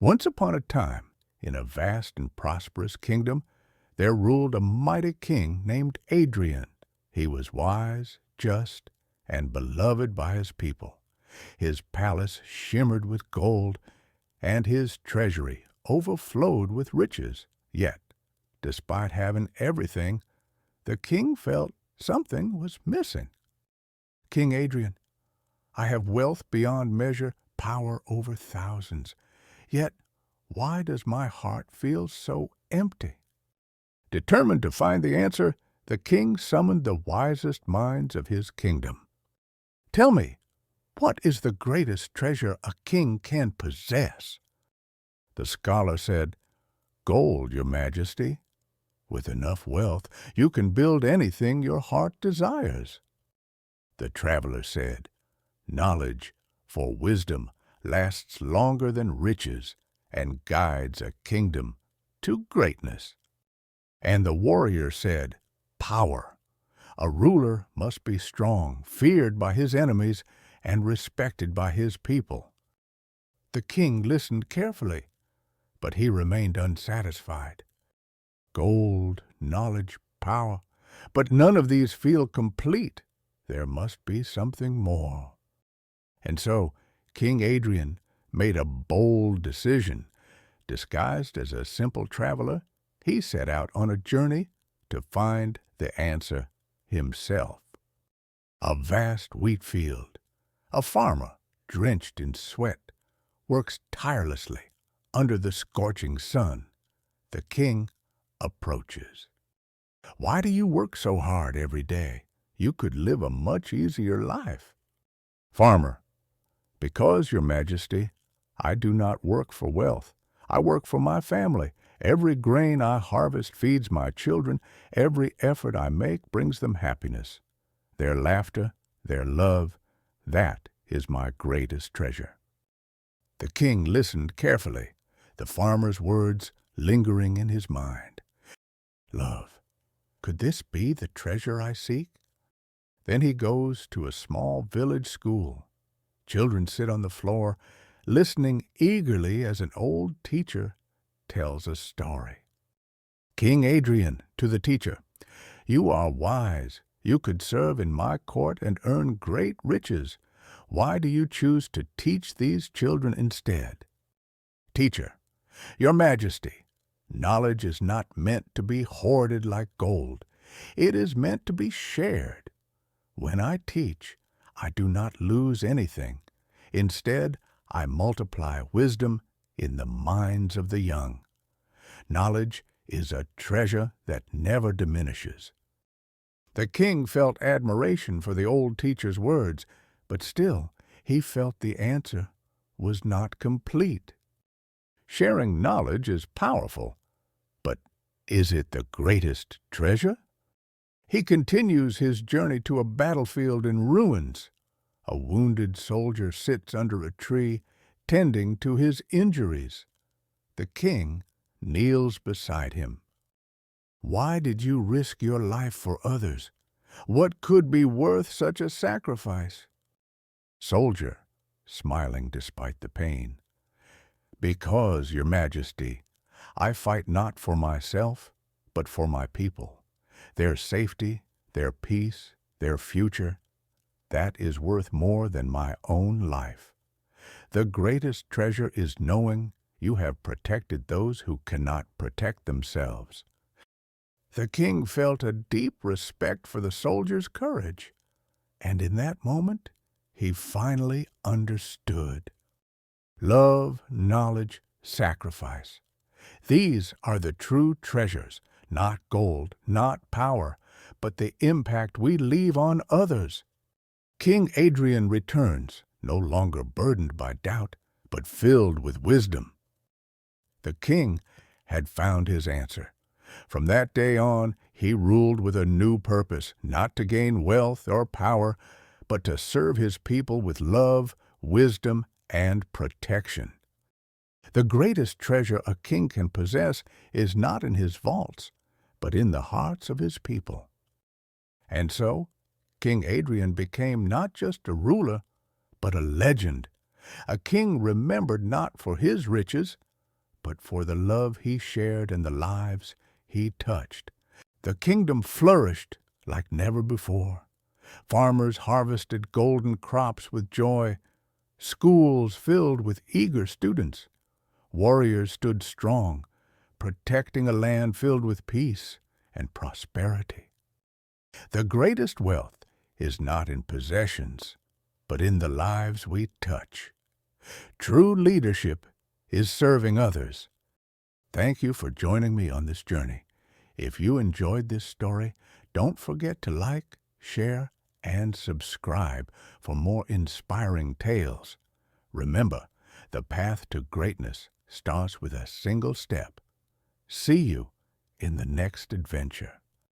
Once upon a time, in a vast and prosperous kingdom, there ruled a mighty king named Adrian. He was wise, just, and beloved by his people. His palace shimmered with gold, and his treasury overflowed with riches. Yet, despite having everything, the king felt something was missing. King Adrian, I have wealth beyond measure, power over thousands. Yet, why does my heart feel so empty? Determined to find the answer, the king summoned the wisest minds of his kingdom. Tell me, what is the greatest treasure a king can possess? The scholar said, Gold, your majesty. With enough wealth, you can build anything your heart desires. The traveler said, Knowledge, for wisdom lasts longer than riches and guides a kingdom to greatness. And the warrior said, Power. A ruler must be strong, feared by his enemies, and respected by his people. The king listened carefully, but he remained unsatisfied. Gold, knowledge, power, but none of these feel complete. There must be something more. And so King Adrian made a bold decision. Disguised as a simple traveler, he set out on a journey to find the answer himself. A vast wheat field. A farmer, drenched in sweat, works tirelessly under the scorching sun. The king approaches. Why do you work so hard every day? You could live a much easier life. Farmer, because, your majesty, I do not work for wealth. I work for my family. Every grain I harvest feeds my children. Every effort I make brings them happiness. Their laughter, their love, that is my greatest treasure. The king listened carefully, the farmer's words lingering in his mind. Love, could this be the treasure I seek? Then he goes to a small village school. Children sit on the floor, listening eagerly as an old teacher tells a story. King Adrian to the teacher, You are wise. You could serve in my court and earn great riches. Why do you choose to teach these children instead? Teacher, Your Majesty, knowledge is not meant to be hoarded like gold. It is meant to be shared. When I teach, I do not lose anything. Instead, I multiply wisdom in the minds of the young. Knowledge is a treasure that never diminishes. The king felt admiration for the old teacher's words, but still he felt the answer was not complete. Sharing knowledge is powerful, but is it the greatest treasure? He continues his journey to a battlefield in ruins. A wounded soldier sits under a tree, tending to his injuries. The king kneels beside him. Why did you risk your life for others? What could be worth such a sacrifice? Soldier, smiling despite the pain. Because, your majesty, I fight not for myself, but for my people. Their safety, their peace, their future, that is worth more than my own life. The greatest treasure is knowing you have protected those who cannot protect themselves. The king felt a deep respect for the soldier's courage, and in that moment he finally understood. Love, knowledge, sacrifice. These are the true treasures, not gold, not power, but the impact we leave on others. King Adrian returns, no longer burdened by doubt, but filled with wisdom. The king had found his answer. From that day on, he ruled with a new purpose, not to gain wealth or power, but to serve his people with love, wisdom, and protection. The greatest treasure a king can possess is not in his vaults, but in the hearts of his people. And so, King Adrian became not just a ruler, but a legend, a king remembered not for his riches, but for the love he shared and the lives he touched. The kingdom flourished like never before. Farmers harvested golden crops with joy, schools filled with eager students. Warriors stood strong, protecting a land filled with peace and prosperity. The greatest wealth is not in possessions, but in the lives we touch. True leadership is serving others. Thank you for joining me on this journey. If you enjoyed this story, don't forget to like, share, and subscribe for more inspiring tales. Remember, the path to greatness starts with a single step. See you in the next adventure.